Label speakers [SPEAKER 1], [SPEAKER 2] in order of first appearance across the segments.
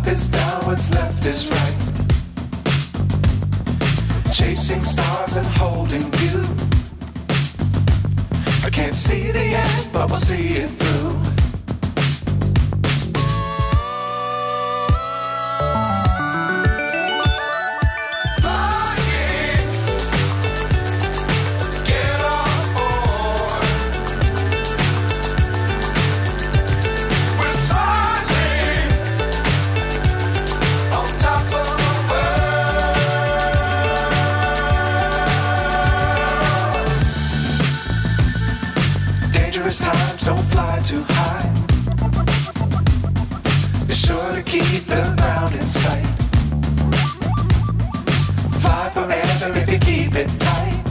[SPEAKER 1] is down, what's left is right. Chasing stars and holding you. I can't see the end, but we'll see it through. Dangerous times, don't fly too high. Be sure to keep the ground in sight. Fly forever if you keep it tight.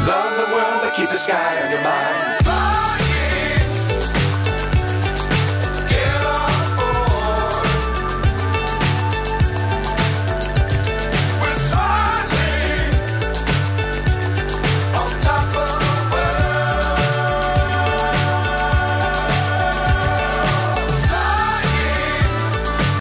[SPEAKER 1] Love the world, but keep the sky on your mind.